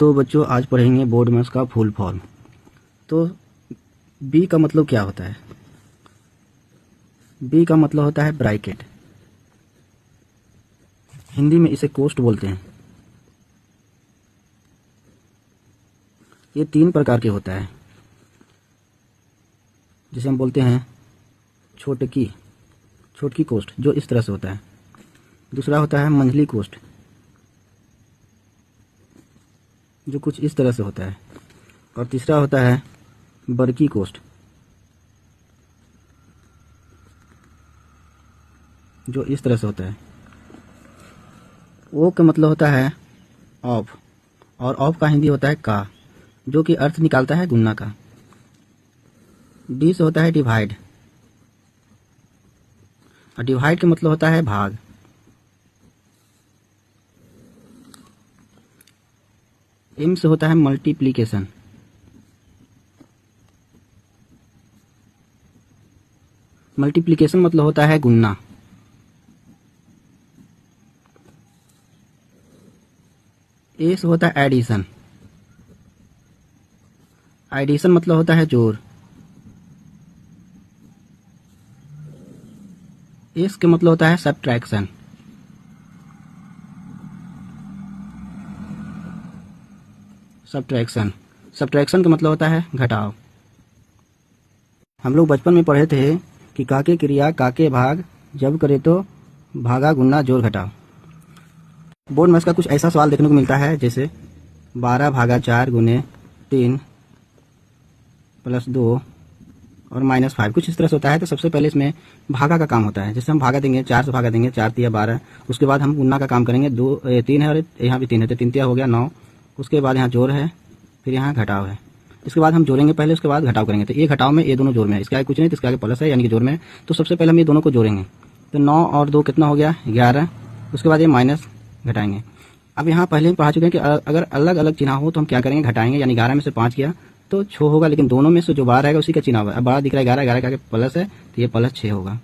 तो बच्चों आज पढ़ेंगे बोर्ड मैथ्स का फुल फॉर्म। तो बी का मतलब क्या होता है? बी का मतलब होता है ब्रैकेट। हिंदी में इसे कोष्ठ बोलते हैं। ये 3 प्रकार के होता है, जिसे हम बोलते हैं छोटकी कोष्ठ, जो इस तरह से होता है। दूसरा होता है मंझली कोष्ठ, जो कुछ इस तरह से होता है। और तीसरा होता है बड़की कोष्ठ, जो इस तरह से होता है। ओ का मतलब होता है ऑफ, और ऑफ का हिंदी होता है का, जो कि अर्थ निकालता है गुणा का। डी से होता है डिवाइड, और डिवाइड का मतलब होता है भाग। एम से होता है मल्टीप्लिकेशन। मल्टीप्लिकेशन मतलब होता है गुणा। ए से होता है एडिशन। एडिशन मतलब होता है जोड़। एस के मतलब होता है सब्ट्रैक्शन। सब्ट्रैक्शन का मतलब होता है घटाव। हम लोग बचपन में पढ़े थे कि काके क्रिया काके भाग, जब करे तो भागा गुना जोड़ घटाव। बोर्ड में इसका कुछ ऐसा सवाल देखने को मिलता है, जैसे 12 भागा 4 गुने 3 प्लस 2 और -5, कुछ इस तरह से होता है। तो सबसे पहले इसमें भागा का काम होता है। जैसे हम भागा देंगे, 4 से भागा देंगे, 4 तिया 12। उसके बाद हम गुना का काम करेंगे, 3 है और यहाँ भी 3 है, तो 3 तिया हो गया 9। उसके बाद यहाँ जोड़ है, फिर यहाँ घटाव है। इसके बाद हम जोड़ेंगे पहले, उसके बाद घटाव करेंगे। तो ये घटाव में, ये दोनों जोड़ में है, इसके आगे कुछ नहीं, तो इसके आगे प्लस है, यानी कि जोड़ में है। तो सबसे पहले हम ये दोनों को जोड़ेंगे। तो 9 और 2 कितना हो गया? 11। उसके बाद ये माइनस घटाएंगे। अब यहाँ पहले हम पढ़ा चुके हैं कि अगर अलग अलग चिन्ह हो तो हम क्या करेंगे? घटाएंगे। यानी 11 में से 5 किया तो 6 होगा, लेकिन दोनों में से जो 12 रहेगा उसी का चिन्ह होगा। अब 12 दिख रहा है 11 के आगे प्लस है, तो ये +6 होगा।